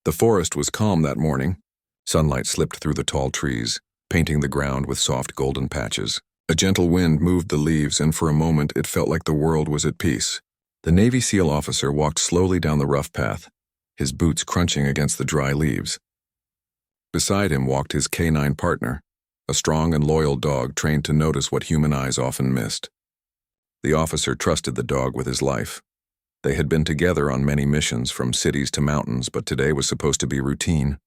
The forest was calm that morning. Sunlight slipped through the tall trees, painting the ground with soft golden patches. A gentle wind moved the leaves, and for a moment it felt like the world was at peace. The Navy SEAL officer walked slowly down the rough path, his boots crunching against the dry leaves. Beside him walked his canine partner, a strong and loyal dog trained to notice what human eyes often missed. The officer trusted the dog with his life. They had been together on many missions, from cities to mountains, but today was supposed to be routine.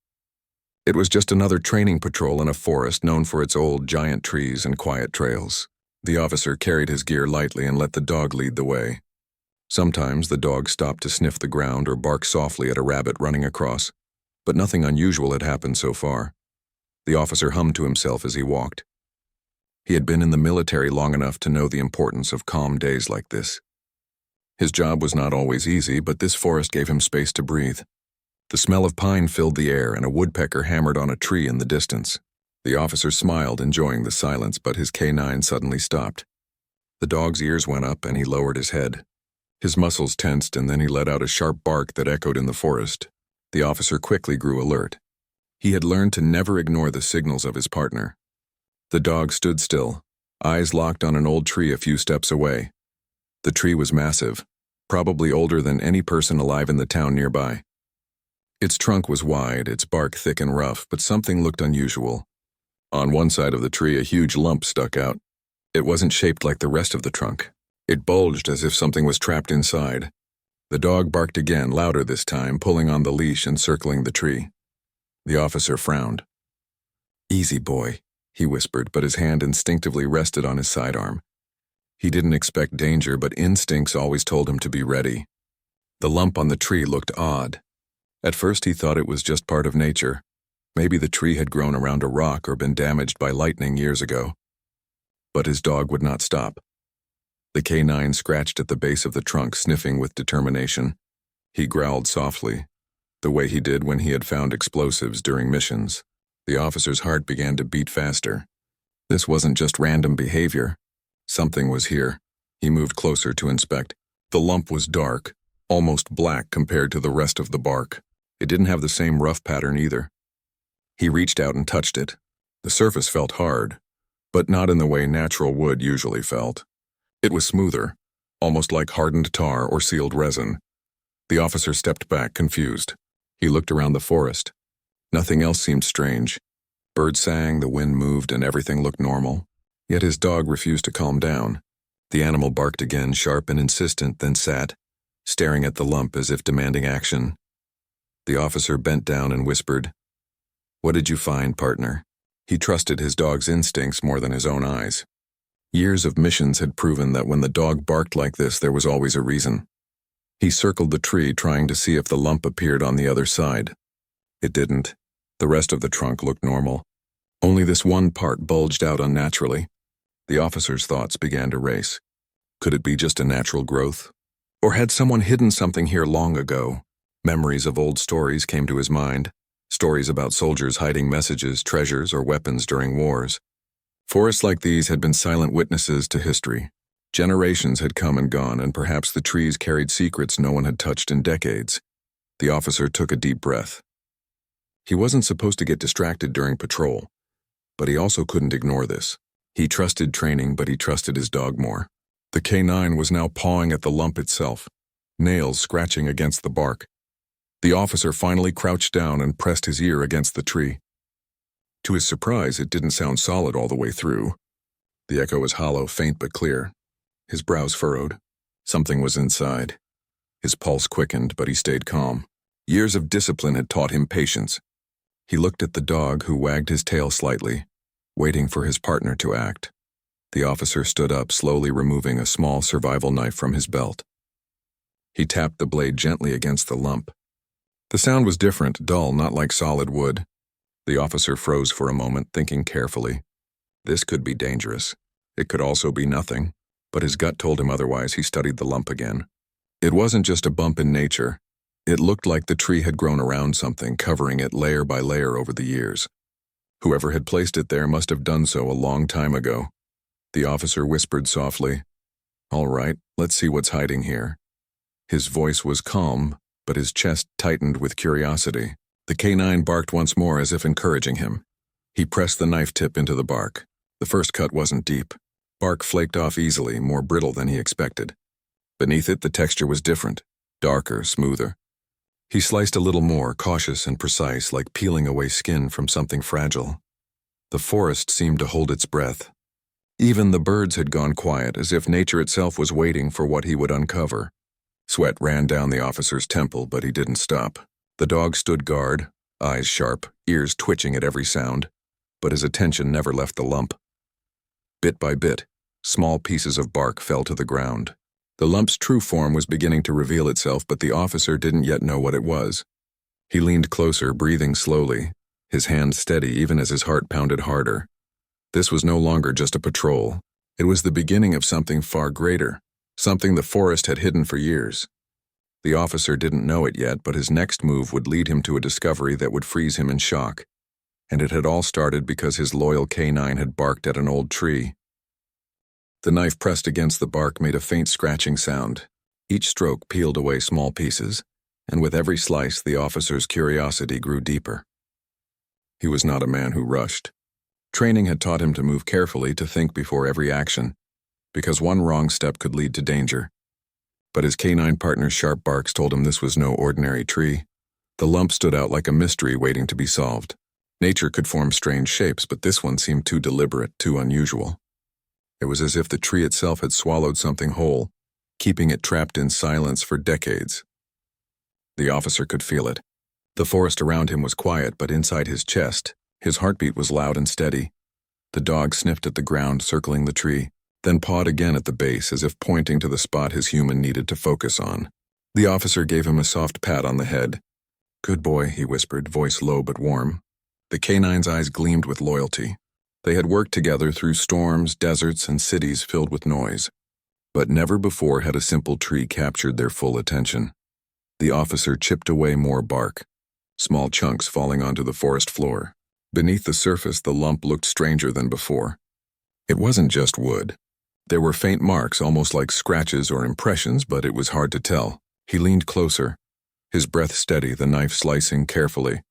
It was just another training patrol in a forest known for its old, giant trees and quiet trails. The officer carried his gear lightly and let the dog lead the way. Sometimes the dog stopped to sniff the ground or bark softly at a rabbit running across, but nothing unusual had happened so far. The officer hummed to himself as he walked. He had been in the military long enough to know the importance of calm days like this. His job was not always easy, but this forest gave him space to breathe. The smell of pine filled the air, and a woodpecker hammered on a tree in the distance. The officer smiled, enjoying the silence, but his canine suddenly stopped. The dog's ears went up, and he lowered his head. His muscles tensed, and then he let out a sharp bark that echoed in the forest. The officer quickly grew alert. He had learned to never ignore the signals of his partner. The dog stood still, eyes locked on an old tree a few steps away. The tree was massive, probably older than any person alive in the town nearby. Its trunk was wide, its bark thick and rough, but something looked unusual. On one side of the tree, a huge lump stuck out. It wasn't shaped like the rest of the trunk. It bulged as if something was trapped inside. The dog barked again, louder this time, pulling on the leash and circling the tree. The officer frowned. "Easy, boy," he whispered, but his hand instinctively rested on his sidearm. He didn't expect danger, but instincts always told him to be ready. The lump on the tree looked odd. At first he thought it was just part of nature. Maybe the tree had grown around a rock or been damaged by lightning years ago. But his dog would not stop. The canine scratched at the base of the trunk, sniffing with determination. He growled softly, the way he did when he had found explosives during missions. The officer's heart began to beat faster. This wasn't just random behavior. Something was here. He moved closer to inspect. The lump was dark, almost black compared to the rest of the bark. It didn't have the same rough pattern either. He reached out and touched it. The surface felt hard, but not in the way natural wood usually felt. It was smoother, almost like hardened tar or sealed resin. The officer stepped back, confused. He looked around the forest. Nothing else seemed strange. Birds sang, the wind moved, and everything looked normal. Yet his dog refused to calm down. The animal barked again, sharp and insistent, then sat, staring at the lump as if demanding action. The officer bent down and whispered, "What did you find, partner?" He trusted his dog's instincts more than his own eyes. Years of missions had proven that when the dog barked like this, there was always a reason. He circled the tree, trying to see if the lump appeared on the other side. It didn't. The rest of the trunk looked normal. Only this one part bulged out unnaturally. The officer's thoughts began to race. Could it be just a natural growth? Or had someone hidden something here long ago? Memories of old stories came to his mind. Stories about soldiers hiding messages, treasures, or weapons during wars. Forests like these had been silent witnesses to history. Generations had come and gone, and perhaps the trees carried secrets no one had touched in decades. The officer took a deep breath. He wasn't supposed to get distracted during patrol, but he also couldn't ignore this. He trusted training, but he trusted his dog more. The canine was now pawing at the lump itself, nails scratching against the bark. The officer finally crouched down and pressed his ear against the tree. To his surprise, it didn't sound solid all the way through. The echo was hollow, faint but clear. His brows furrowed. Something was inside. His pulse quickened, but he stayed calm. Years of discipline had taught him patience. He looked at the dog, who wagged his tail slightly, waiting for his partner to act. The officer stood up, slowly removing a small survival knife from his belt. He tapped the blade gently against the lump. The sound was different, dull, not like solid wood. The officer froze for a moment, thinking carefully. This could be dangerous. It could also be nothing, but his gut told him otherwise. He studied the lump again. It wasn't just a bump in nature. It looked like the tree had grown around something, covering it layer by layer over the years. Whoever had placed it there must have done so a long time ago. The officer whispered softly, "All right, let's see what's hiding here." His voice was calm, but his chest tightened with curiosity. The canine barked once more as if encouraging him. He pressed the knife tip into the bark. The first cut wasn't deep. Bark flaked off easily, more brittle than he expected. Beneath it, the texture was different, darker, smoother. He sliced a little more, cautious and precise, like peeling away skin from something fragile. The forest seemed to hold its breath. Even the birds had gone quiet, as if nature itself was waiting for what he would uncover. Sweat ran down the officer's temple, but he didn't stop. The dog stood guard, eyes sharp, ears twitching at every sound, but his attention never left the lump. Bit by bit, small pieces of bark fell to the ground. The lump's true form was beginning to reveal itself, but the officer didn't yet know what it was. He leaned closer, breathing slowly, his hand steady even as his heart pounded harder. This was no longer just a patrol. It was the beginning of something far greater, something the forest had hidden for years. The officer didn't know it yet, but his next move would lead him to a discovery that would freeze him in shock. And it had all started because his loyal canine had barked at an old tree. The knife pressed against the bark made a faint scratching sound. Each stroke peeled away small pieces, and with every slice, the officer's curiosity grew deeper. He was not a man who rushed. Training had taught him to move carefully, to think before every action, because one wrong step could lead to danger. But his canine partner's sharp barks told him this was no ordinary tree. The lump stood out like a mystery waiting to be solved. Nature could form strange shapes, but this one seemed too deliberate, too unusual. It was as if the tree itself had swallowed something whole, keeping it trapped in silence for decades. The officer could feel it. The forest around him was quiet, but inside his chest, his heartbeat was loud and steady. The dog sniffed at the ground circling the tree, then pawed again at the base as if pointing to the spot his human needed to focus on. The officer gave him a soft pat on the head. "Good boy," he whispered, voice low but warm. The canine's eyes gleamed with loyalty. They had worked together through storms, deserts, and cities filled with noise. But never before had a simple tree captured their full attention. The officer chipped away more bark, small chunks falling onto the forest floor. Beneath the surface, the lump looked stranger than before. It wasn't just wood. There were faint marks, almost like scratches or impressions, but it was hard to tell. He leaned closer, his breath steady, the knife slicing carefully.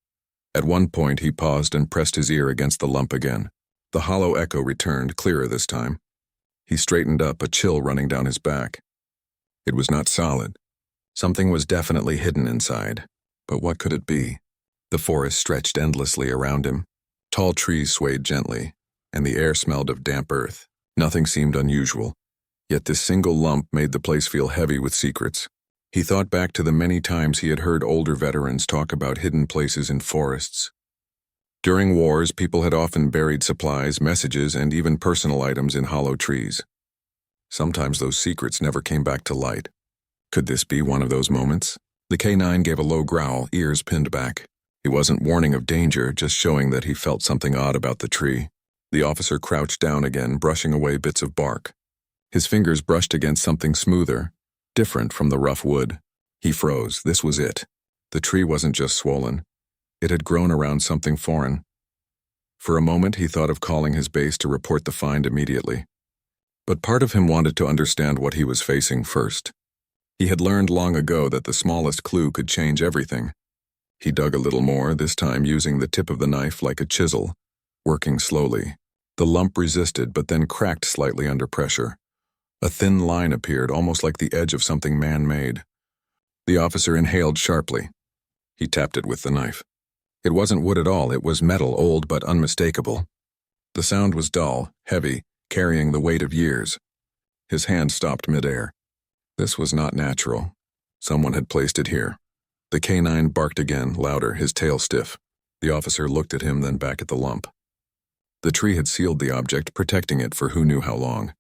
At one point, he paused and pressed his ear against the lump again. The hollow echo returned, clearer this time. He straightened up, a chill running down his back. It was not solid. Something was definitely hidden inside. But what could it be? The forest stretched endlessly around him. Tall trees swayed gently, and the air smelled of damp earth. Nothing seemed unusual. Yet this single lump made the place feel heavy with secrets. He thought back to the many times he had heard older veterans talk about hidden places in forests. During wars, people had often buried supplies, messages, and even personal items in hollow trees. Sometimes those secrets never came back to light. Could this be one of those moments? The canine gave a low growl, ears pinned back. He wasn't warning of danger, just showing that he felt something odd about the tree. The officer crouched down again, brushing away bits of bark. His fingers brushed against something smoother, different from the rough wood. He froze. This was it. The tree wasn't just swollen. It had grown around something foreign. For a moment, he thought of calling his base to report the find immediately. But part of him wanted to understand what he was facing first. He had learned long ago that the smallest clue could change everything. He dug a little more, this time using the tip of the knife like a chisel, working slowly. The lump resisted, but then cracked slightly under pressure. A thin line appeared, almost like the edge of something man-made. The officer inhaled sharply. He tapped it with the knife. It wasn't wood at all, it was metal, old but unmistakable. The sound was dull, heavy, carrying the weight of years. His hand stopped midair. This was not natural. Someone had placed it here. The canine barked again, louder, his tail stiff. The officer looked at him, then back at the lump. The tree had sealed the object, protecting it for who knew how long.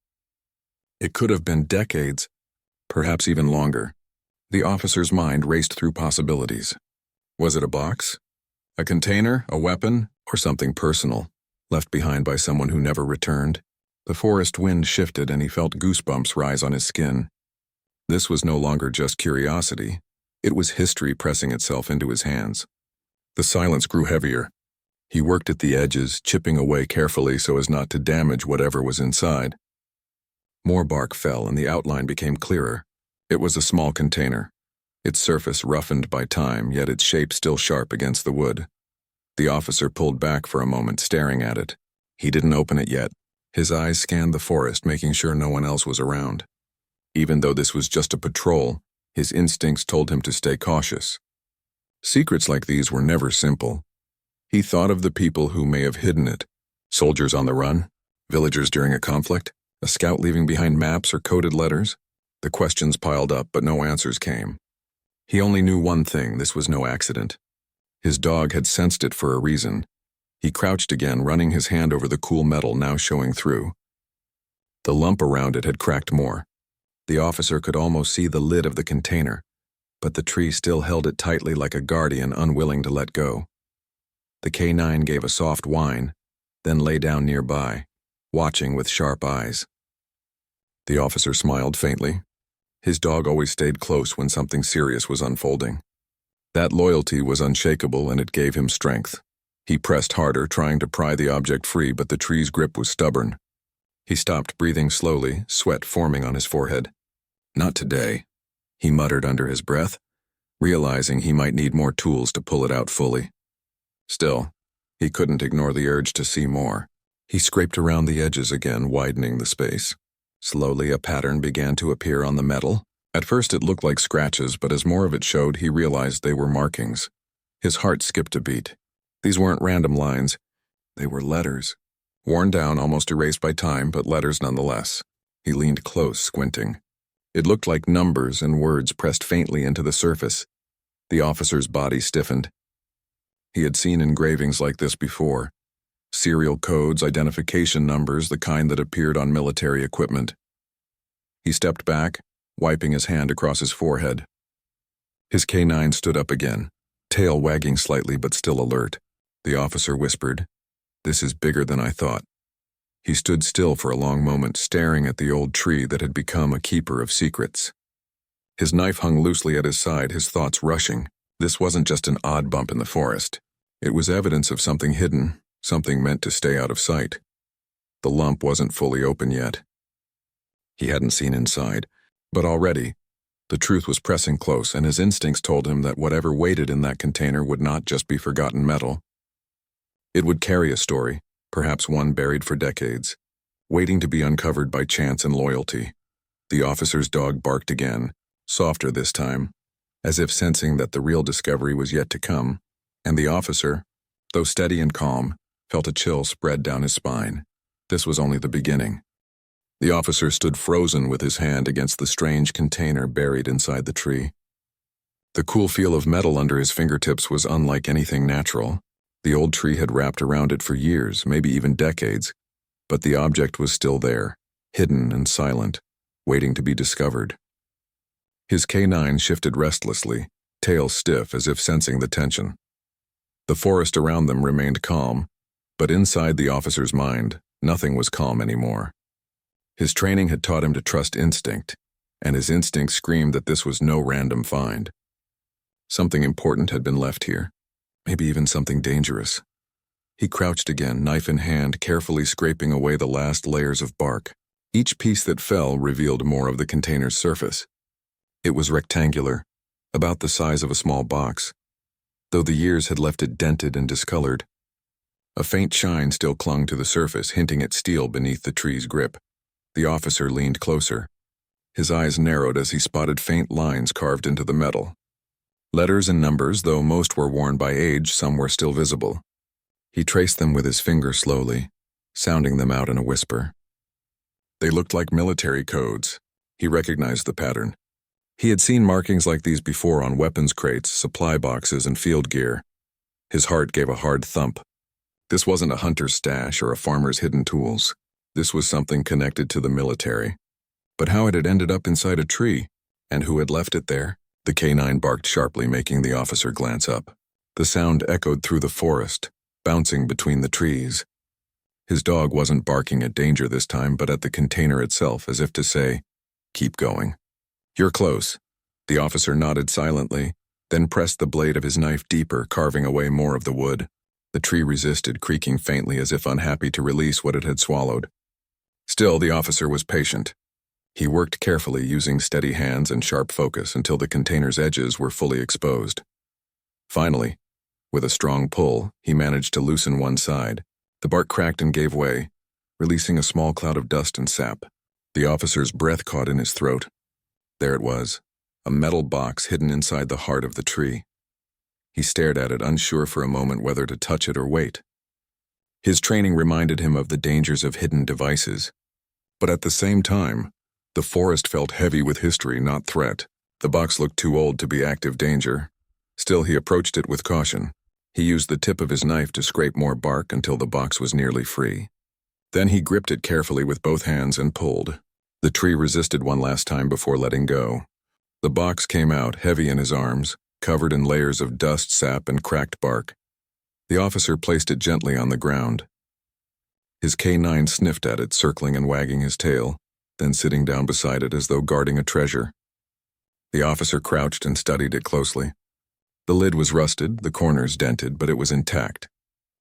It could have been decades, perhaps even longer. The officer's mind raced through possibilities. Was it a box? A container, a weapon, or something personal, left behind by someone who never returned? The forest wind shifted and he felt goosebumps rise on his skin. This was no longer just curiosity. It was history pressing itself into his hands. The silence grew heavier. He worked at the edges, chipping away carefully so as not to damage whatever was inside. More bark fell and the outline became clearer. It was a small container. its surface roughened by time, yet its shape still sharp against the wood. The officer pulled back for a moment, staring at it. He didn't open it yet. His eyes scanned the forest, making sure no one else was around. Even though this was just a patrol, his instincts told him to stay cautious. Secrets like these were never simple. He thought of the people who may have hidden it. Soldiers on the run? Villagers during a conflict? A scout leaving behind maps or coded letters? The questions piled up, but no answers came. He only knew one thing: this was no accident. His dog had sensed it for a reason. He crouched again, running his hand over the cool metal now showing through. The lump around it had cracked more. The officer could almost see the lid of the container, but the tree still held it tightly like a guardian unwilling to let go. The K9 gave a soft whine, then lay down nearby, watching with sharp eyes. The officer smiled faintly. His dog always stayed close when something serious was unfolding. That loyalty was unshakable, and it gave him strength. He pressed harder, trying to pry the object free, but the tree's grip was stubborn. He stopped breathing slowly, sweat forming on his forehead. "Not today," he muttered under his breath, realizing he might need more tools to pull it out fully. Still, he couldn't ignore the urge to see more. He scraped around the edges again, widening the space. Slowly, a pattern began to appear on the metal. At first it looked like scratches, but as more of it showed, he realized they were markings. His heart skipped a beat. These weren't random lines. They were letters. Worn down, almost erased by time, but letters nonetheless. He leaned close, squinting. It looked like numbers and words pressed faintly into the surface. The officer's body stiffened. He had seen engravings like this before. Serial codes, identification numbers, the kind that appeared on military equipment. He stepped back, wiping his hand across his forehead. His K9 stood up again, tail wagging slightly but still alert. The officer whispered, "This is bigger than I thought." He stood still for a long moment, staring at the old tree that had become a keeper of secrets. His knife hung loosely at his side, his thoughts rushing. This wasn't just an odd bump in the forest. It was evidence of something hidden, something meant to stay out of sight. The lump wasn't fully open yet. He hadn't seen inside, but already, the truth was pressing close, and his instincts told him that whatever waited in that container would not just be forgotten metal. It would carry a story, perhaps one buried for decades, waiting to be uncovered by chance and loyalty. The officer's dog barked again, softer this time, as if sensing that the real discovery was yet to come, and the officer, though steady and calm, felt a chill spread down his spine. This was only the beginning. The officer stood frozen with his hand against the strange container buried inside the tree. The cool feel of metal under his fingertips was unlike anything natural. The old tree had wrapped around it for years, maybe even decades, but the object was still there, hidden and silent, waiting to be discovered. His K9 shifted restlessly, tail stiff as if sensing the tension. The forest around them remained calm, but inside the officer's mind, nothing was calm anymore. His training had taught him to trust instinct, and his instinct screamed that this was no random find. Something important had been left here, maybe even something dangerous. He crouched again, knife in hand, carefully scraping away the last layers of bark. Each piece that fell revealed more of the container's surface. It was rectangular, about the size of a small box, though the years had left it dented and discolored. A faint shine still clung to the surface, hinting at steel beneath the tree's grip. The officer leaned closer. His eyes narrowed as he spotted faint lines carved into the metal. Letters and numbers, though most were worn by age, some were still visible. He traced them with his finger slowly, sounding them out in a whisper. They looked like military codes. He recognized the pattern. He had seen markings like these before on weapons crates, supply boxes, and field gear. His heart gave a hard thump. This wasn't a hunter's stash or a farmer's hidden tools. This was something connected to the military. But how it had ended up inside a tree, and who had left it there? The K9 barked sharply, making the officer glance up. The sound echoed through the forest, bouncing between the trees. His dog wasn't barking at danger this time, but at the container itself, as if to say, "Keep going." "You're close." The officer nodded silently, then pressed the blade of his knife deeper, carving away more of the wood. The tree resisted, creaking faintly as if unhappy to release what it had swallowed. Still, the officer was patient. He worked carefully, using steady hands and sharp focus until the container's edges were fully exposed. Finally, with a strong pull, he managed to loosen one side. The bark cracked and gave way, releasing a small cloud of dust and sap. The officer's breath caught in his throat. There it was, a metal box hidden inside the heart of the tree. He stared at it, unsure for a moment whether to touch it or wait. His training reminded him of the dangers of hidden devices. But at the same time, the forest felt heavy with history, not threat. The box looked too old to be active danger. Still, he approached it with caution. He used the tip of his knife to scrape more bark until the box was nearly free. Then he gripped it carefully with both hands and pulled. The tree resisted one last time before letting go. The box came out, heavy in his arms, covered in layers of dust, sap, and cracked bark. The officer placed it gently on the ground. His canine sniffed at it, circling and wagging his tail, then sitting down beside it as though guarding a treasure. The officer crouched and studied it closely. The lid was rusted, the corners dented, but it was intact.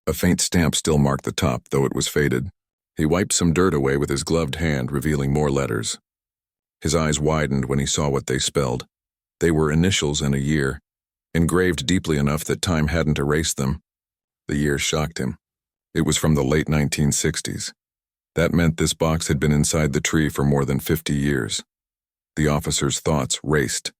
A faint stamp still marked the top, though it was faded. He wiped some dirt away with his gloved hand, revealing more letters. His eyes widened when he saw what they spelled. They were initials and a year, engraved deeply enough that time hadn't erased them. The year shocked him. It was from the late 1960s. That meant this box had been inside the tree for more than 50 years. The officer's thoughts raced.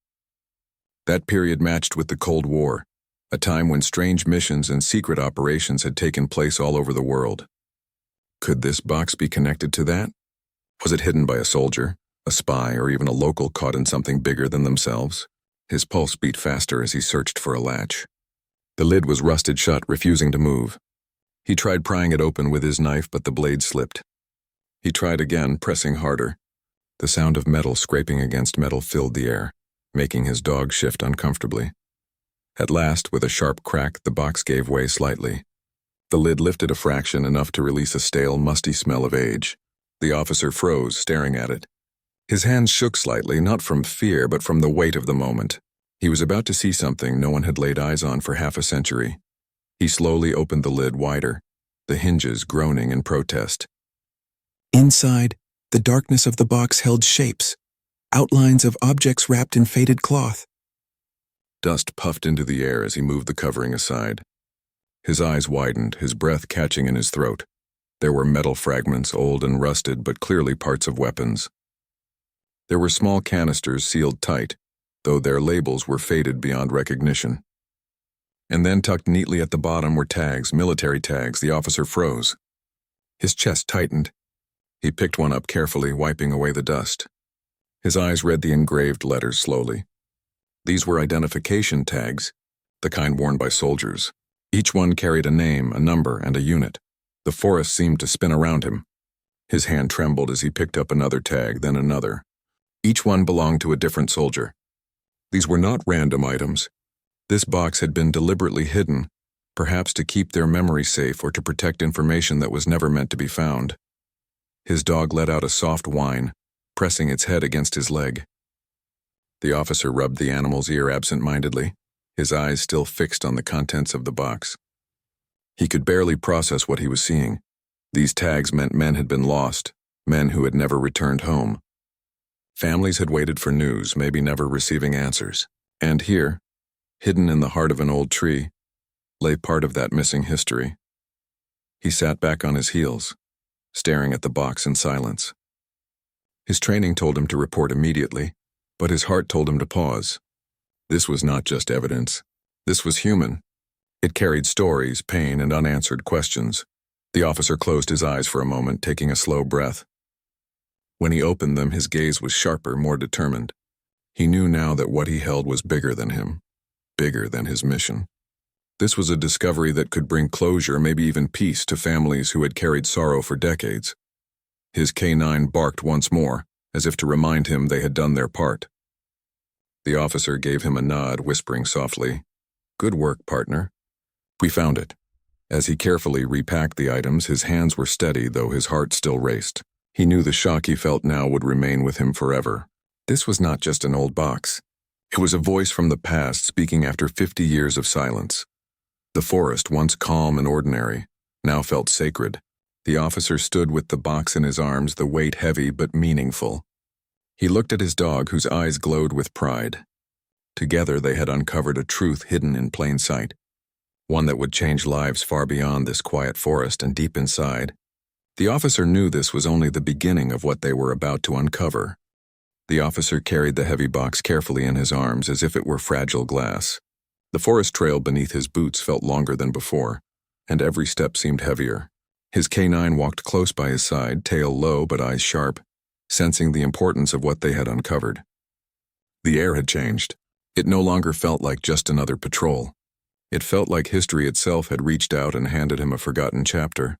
That period matched with the Cold War, a time when strange missions and secret operations had taken place all over the world. Could this box be connected to that? Was it hidden by a soldier, a spy, or even a local caught in something bigger than themselves? His pulse beat faster as he searched for a latch. The lid was rusted shut, refusing to move. He tried prying it open with his knife, but the blade slipped. He tried again, pressing harder. The sound of metal scraping against metal filled the air, making his dog shift uncomfortably. At last, with a sharp crack, the box gave way slightly. The lid lifted a fraction, enough to release a stale, musty smell of age. The officer froze, staring at it. His hands shook slightly, not from fear, but from the weight of the moment. He was about to see something no one had laid eyes on for half a century. He slowly opened the lid wider, the hinges groaning in protest. Inside, the darkness of the box held shapes, outlines of objects wrapped in faded cloth. Dust puffed into the air as he moved the covering aside. His eyes widened, his breath catching in his throat. There were metal fragments, old and rusted, but clearly parts of weapons. There were small canisters sealed tight, though their labels were faded beyond recognition. And then tucked neatly at the bottom were tags, military tags. The officer froze. His chest tightened. He picked one up carefully, wiping away the dust. His eyes read the engraved letters slowly. These were identification tags, the kind worn by soldiers. Each one carried a name, a number, and a unit. The forest seemed to spin around him. His hand trembled as he picked up another tag, then another. Each one belonged to a different soldier. These were not random items. This box had been deliberately hidden, perhaps to keep their memory safe or to protect information that was never meant to be found. His dog let out a soft whine, pressing its head against his leg. The officer rubbed the animal's ear absent-mindedly, his eyes still fixed on the contents of the box. He could barely process what he was seeing. These tags meant men had been lost, men who had never returned home. Families had waited for news, maybe never receiving answers. And here, hidden in the heart of an old tree, lay part of that missing history. He sat back on his heels, staring at the box in silence. His training told him to report immediately, but his heart told him to pause. This was not just evidence. This was human. It carried stories, pain, and unanswered questions. The officer closed his eyes for a moment, taking a slow breath. When he opened them, his gaze was sharper, more determined. He knew now that what he held was bigger than him, bigger than his mission. This was a discovery that could bring closure, maybe even peace, to families who had carried sorrow for decades. His canine barked once more, as if to remind him they had done their part. The officer gave him a nod, whispering softly, "Good work, partner. We found it." As he carefully repacked the items, his hands were steady, though his heart still raced. He knew the shock he felt now would remain with him forever. This was not just an old box. It was a voice from the past speaking after 50 years of silence. The forest, once calm and ordinary, now felt sacred. The officer stood with the box in his arms, the weight heavy but meaningful. He looked at his dog, whose eyes glowed with pride. Together they had uncovered a truth hidden in plain sight, one that would change lives far beyond this quiet forest and deep inside. The officer knew this was only the beginning of what they were about to uncover. The officer carried the heavy box carefully in his arms as if it were fragile glass. The forest trail beneath his boots felt longer than before, and every step seemed heavier. His canine walked close by his side, tail low but eyes sharp, sensing the importance of what they had uncovered. The air had changed. It no longer felt like just another patrol. It felt like history itself had reached out and handed him a forgotten chapter.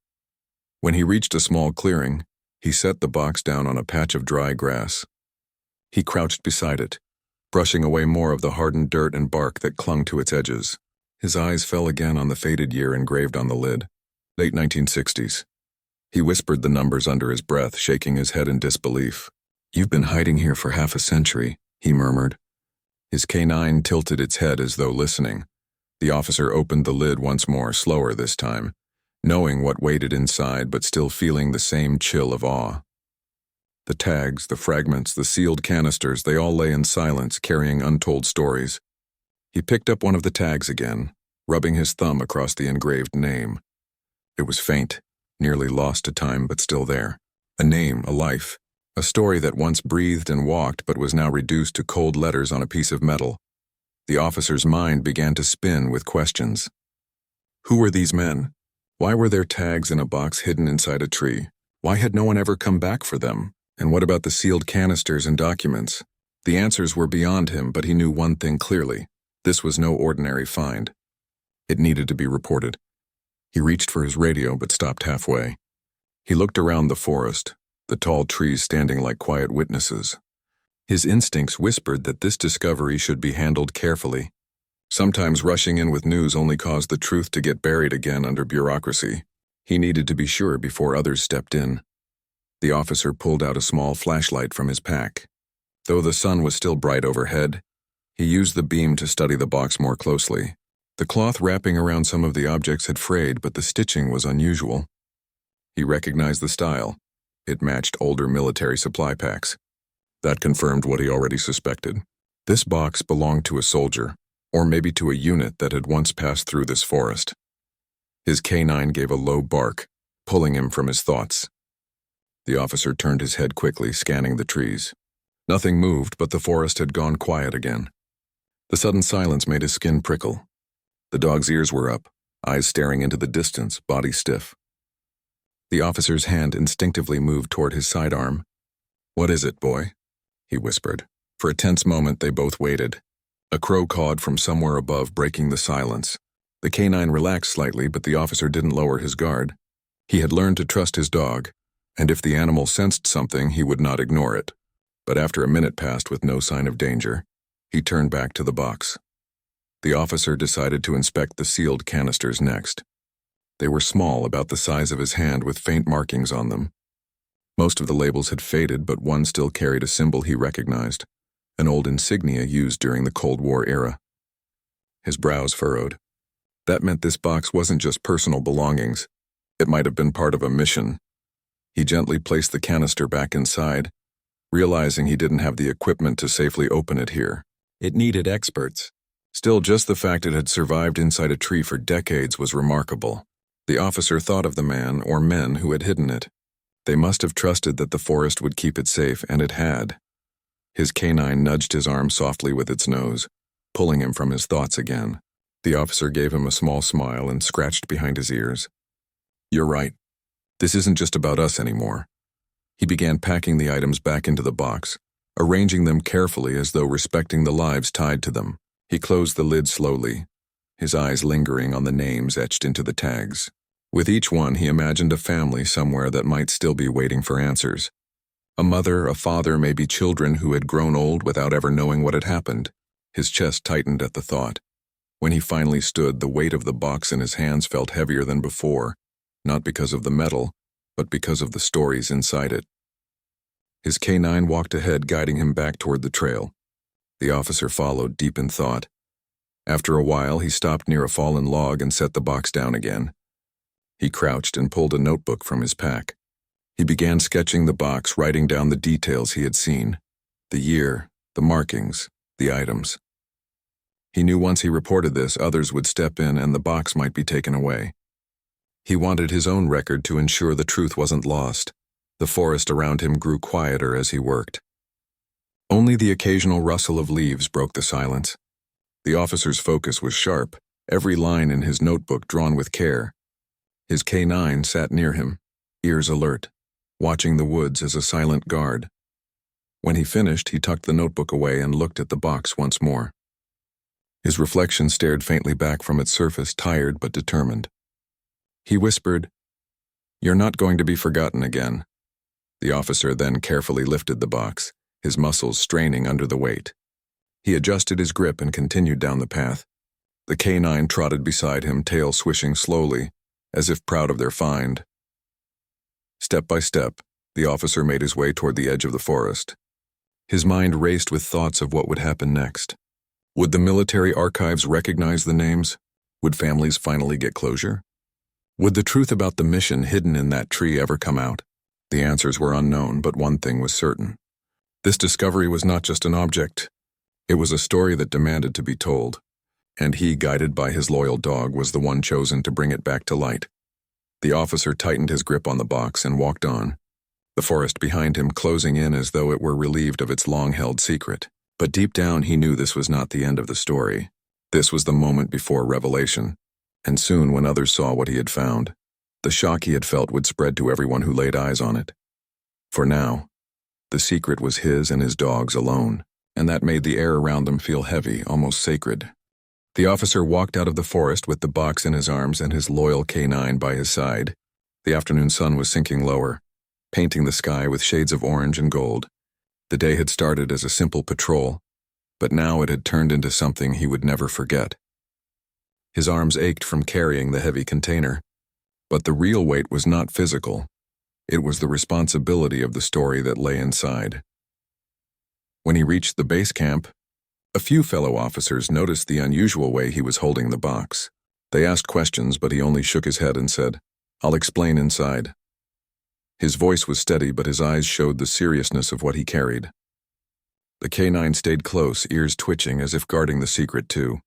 When he reached a small clearing, he set the box down on a patch of dry grass. He crouched beside it, brushing away more of the hardened dirt and bark that clung to its edges. His eyes fell again on the faded year engraved on the lid, late 1960s. He whispered the numbers under his breath, shaking his head in disbelief. "You've been hiding here for half a century," he murmured. His canine tilted its head as though listening. The officer opened the lid once more, slower this time, knowing what waited inside but still feeling the same chill of awe. The tags, the fragments, the sealed canisters, they all lay in silence, carrying untold stories. He picked up one of the tags again, rubbing his thumb across the engraved name. It was faint, nearly lost to time but still there. A name, a life, a story that once breathed and walked but was now reduced to cold letters on a piece of metal. The officer's mind began to spin with questions. Who were these men? Why were their tags in a box hidden inside a tree? Why had no one ever come back for them? And what about the sealed canisters and documents? The answers were beyond him, but he knew one thing clearly. This was no ordinary find. It needed to be reported. He reached for his radio but stopped halfway. He looked around the forest, the tall trees standing like quiet witnesses. His instincts whispered that this discovery should be handled carefully. Sometimes rushing in with news only caused the truth to get buried again under bureaucracy. He needed to be sure before others stepped in. The officer pulled out a small flashlight from his pack. Though the sun was still bright overhead, he used the beam to study the box more closely. The cloth wrapping around some of the objects had frayed, but the stitching was unusual. He recognized the style. It matched older military supply packs. That confirmed what he already suspected. This box belonged to a soldier, or maybe to a unit that had once passed through this forest. His canine gave a low bark, pulling him from his thoughts. The officer turned his head quickly, scanning the trees. Nothing moved, but the forest had gone quiet again. The sudden silence made his skin prickle. The dog's ears were up, eyes staring into the distance, body stiff. The officer's hand instinctively moved toward his sidearm. "What is it, boy?" he whispered. For a tense moment, they both waited. A crow cawed from somewhere above, breaking the silence. The canine relaxed slightly, but the officer didn't lower his guard. He had learned to trust his dog, and if the animal sensed something, he would not ignore it. But after a minute passed with no sign of danger, he turned back to the box. The officer decided to inspect the sealed canisters next. They were small, about the size of his hand, with faint markings on them. Most of the labels had faded, but one still carried a symbol he recognized, an old insignia used during the Cold War era. His brows furrowed. That meant this box wasn't just personal belongings. It might have been part of a mission. He gently placed the canister back inside, realizing he didn't have the equipment to safely open it here. It needed experts. Still, just the fact it had survived inside a tree for decades was remarkable. The officer thought of the man or men who had hidden it. They must have trusted that the forest would keep it safe, and it had. His canine nudged his arm softly with its nose, pulling him from his thoughts again. The officer gave him a small smile and scratched behind his ears. "You're right. This isn't just about us anymore." He began packing the items back into the box, arranging them carefully as though respecting the lives tied to them. He closed the lid slowly, his eyes lingering on the names etched into the tags. With each one, he imagined a family somewhere that might still be waiting for answers. A mother, a father, maybe children who had grown old without ever knowing what had happened. His chest tightened at the thought. When he finally stood, the weight of the box in his hands felt heavier than before, not because of the metal, but because of the stories inside it. His canine walked ahead, guiding him back toward the trail. The officer followed, deep in thought. After a while, he stopped near a fallen log and set the box down again. He crouched and pulled a notebook from his pack. He began sketching the box, writing down the details he had seen. The year, the markings, the items. He knew once he reported this, others would step in and the box might be taken away. He wanted his own record to ensure the truth wasn't lost. The forest around him grew quieter as he worked. Only the occasional rustle of leaves broke the silence. The officer's focus was sharp, every line in his notebook drawn with care. His K9 sat near him, ears alert, watching the woods as a silent guard. When he finished, he tucked the notebook away and looked at the box once more. His reflection stared faintly back from its surface, tired but determined. He whispered, "You're not going to be forgotten again." The officer then carefully lifted the box, his muscles straining under the weight. He adjusted his grip and continued down the path. The K9 trotted beside him, tail swishing slowly, as if proud of their find. Step by step, the officer made his way toward the edge of the forest. His mind raced with thoughts of what would happen next. Would the military archives recognize the names? Would families finally get closure? Would the truth about the mission hidden in that tree ever come out? The answers were unknown, but one thing was certain. This discovery was not just an object. It was a story that demanded to be told, and he, guided by his loyal dog, was the one chosen to bring it back to light. The officer tightened his grip on the box and walked on, the forest behind him closing in as though it were relieved of its long-held secret. But deep down he knew this was not the end of the story. This was the moment before revelation, and soon when others saw what he had found, the shock he had felt would spread to everyone who laid eyes on it. For now, the secret was his and his dog's alone, and that made the air around them feel heavy, almost sacred. The officer walked out of the forest with the box in his arms and his loyal K9 by his side. The afternoon sun was sinking lower, painting the sky with shades of orange and gold. The day had started as a simple patrol, but now it had turned into something he would never forget. His arms ached from carrying the heavy container, but the real weight was not physical. It was the responsibility of the story that lay inside. When he reached the base camp, a few fellow officers noticed the unusual way he was holding the box. They asked questions, but he only shook his head and said, "I'll explain inside." His voice was steady, but his eyes showed the seriousness of what he carried. The K9 stayed close, ears twitching as if guarding the secret too.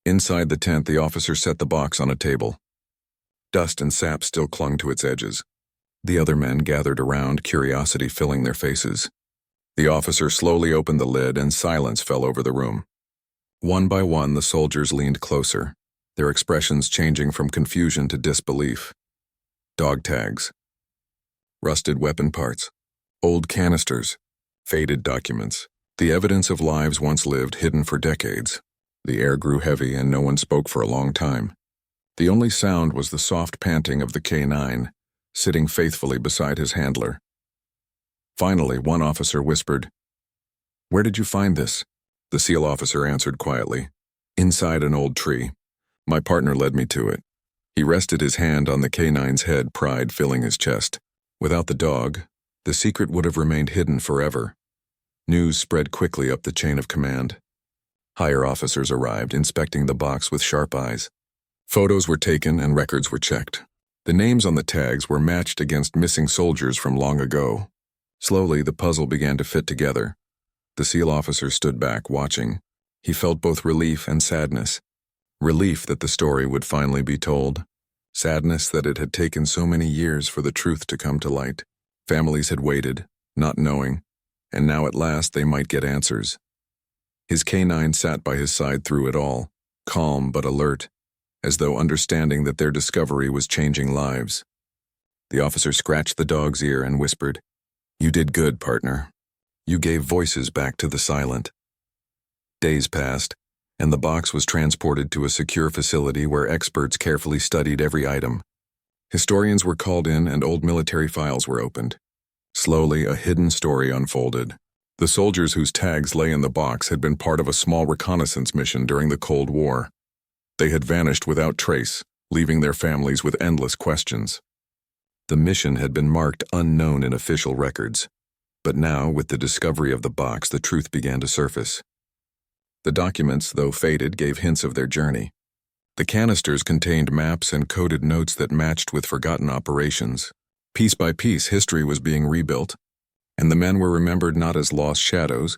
Inside the tent, the officer set the box on a table. Dust and sap still clung to its edges. The other men gathered around, curiosity filling their faces. The officer slowly opened the lid and silence fell over the room. One by one, the soldiers leaned closer, their expressions changing from confusion to disbelief. Dog tags, rusted weapon parts, old canisters, faded documents, the evidence of lives once lived hidden for decades. The air grew heavy and no one spoke for a long time. The only sound was the soft panting of the K9, sitting faithfully beside his handler. Finally, one officer whispered, "Where did you find this?" The SEAL officer answered quietly, "Inside an old tree. My partner led me to it." He rested his hand on the K9's head, pride filling his chest. Without the dog, the secret would have remained hidden forever. News spread quickly up the chain of command. Higher officers arrived, inspecting the box with sharp eyes. Photos were taken and records were checked. The names on the tags were matched against missing soldiers from long ago. Slowly, the puzzle began to fit together. The SEAL officer stood back, watching. He felt both relief and sadness. Relief that the story would finally be told. Sadness that it had taken so many years for the truth to come to light. Families had waited, not knowing, and now at last they might get answers. His K9 sat by his side through it all, calm but alert, as though understanding that their discovery was changing lives. The officer scratched the dog's ear and whispered, "You did good, partner. You gave voices back to the silent." Days passed, and the box was transported to a secure facility where experts carefully studied every item. Historians were called in and old military files were opened. Slowly, a hidden story unfolded. The soldiers whose tags lay in the box had been part of a small reconnaissance mission during the Cold War. They had vanished without trace, leaving their families with endless questions. The mission had been marked unknown in official records, but now, with the discovery of the box, the truth began to surface. The documents, though faded, gave hints of their journey. The canisters contained maps and coded notes that matched with forgotten operations. Piece by piece, history was being rebuilt. And the men were remembered not as lost shadows,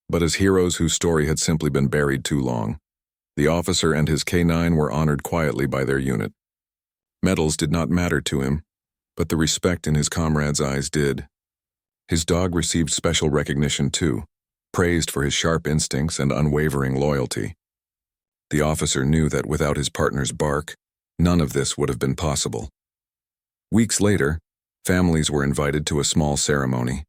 but as heroes whose story had simply been buried too long. The officer and his K9 were honored quietly by their unit. Medals did not matter to him, but the respect in his comrades' eyes did. His dog received special recognition too, praised for his sharp instincts and unwavering loyalty. The officer knew that without his partner's bark, none of this would have been possible. Weeks later, families were invited to a small ceremony.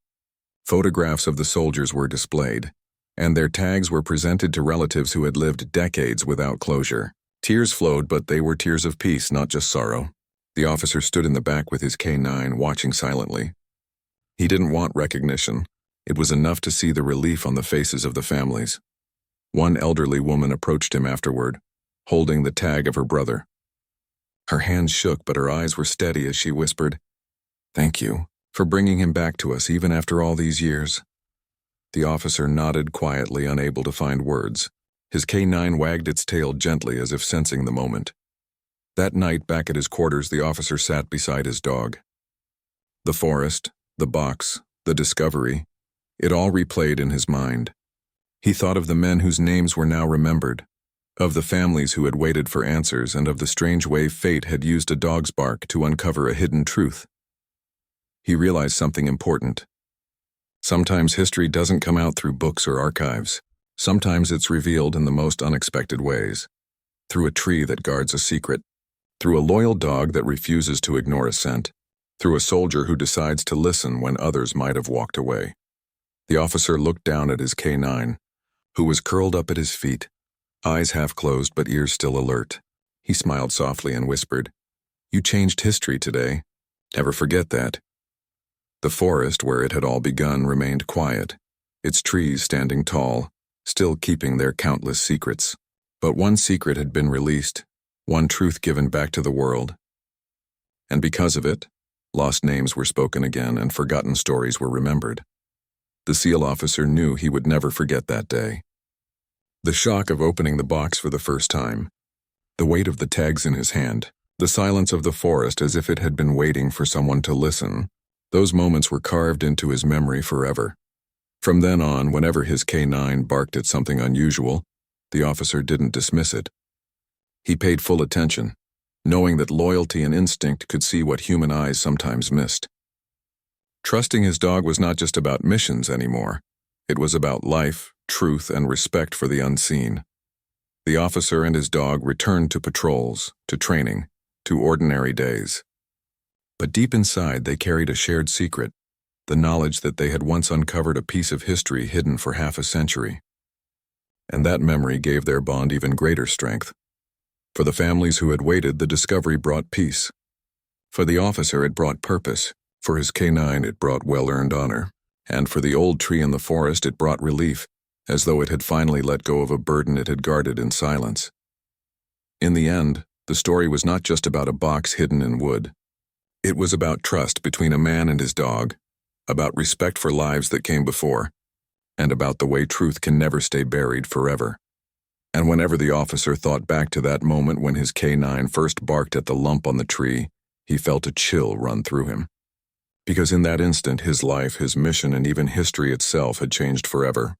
Photographs of the soldiers were displayed, and their tags were presented to relatives who had lived decades without closure. Tears flowed, but they were tears of peace, not just sorrow. The officer stood in the back with his K9, watching silently. He didn't want recognition. It was enough to see the relief on the faces of the families. One elderly woman approached him afterward, holding the tag of her brother. Her hands shook, but her eyes were steady as she whispered, "Thank you for bringing him back to us even after all these years." The officer nodded quietly, unable to find words. His K9 wagged its tail gently as if sensing the moment. That night, back at his quarters, the officer sat beside his dog. The forest, the box, the discovery, it all replayed in his mind. He thought of the men whose names were now remembered, of the families who had waited for answers, and of the strange way fate had used a dog's bark to uncover a hidden truth. He realized something important. Sometimes history doesn't come out through books or archives. Sometimes it's revealed in the most unexpected ways. Through a tree that guards a secret. Through a loyal dog that refuses to ignore a scent. Through a soldier who decides to listen when others might have walked away. The officer looked down at his K9, who was curled up at his feet, eyes half closed but ears still alert. He smiled softly and whispered, "You changed history today. Never forget that." The forest, where it had all begun, remained quiet, its trees standing tall, still keeping their countless secrets. But one secret had been released, one truth given back to the world. And because of it, lost names were spoken again and forgotten stories were remembered. The SEAL officer knew he would never forget that day. The shock of opening the box for the first time, the weight of the tags in his hand, the silence of the forest as if it had been waiting for someone to listen, those moments were carved into his memory forever. From then on, whenever his K9 barked at something unusual, the officer didn't dismiss it. He paid full attention, knowing that loyalty and instinct could see what human eyes sometimes missed. Trusting his dog was not just about missions anymore. It was about life, truth, and respect for the unseen. The officer and his dog returned to patrols, to training, to ordinary days. But deep inside, they carried a shared secret, the knowledge that they had once uncovered a piece of history hidden for half a century. And that memory gave their bond even greater strength. For the families who had waited, the discovery brought peace. For the officer, it brought purpose. For his K9, it brought well-earned honor. And for the old tree in the forest, it brought relief, as though it had finally let go of a burden it had guarded in silence. In the end, the story was not just about a box hidden in wood. It was about trust between a man and his dog, about respect for lives that came before, and about the way truth can never stay buried forever. And whenever the officer thought back to that moment when his K9 first barked at the lump on the tree, he felt a chill run through him. Because in that instant, his life, his mission, and even history itself had changed forever.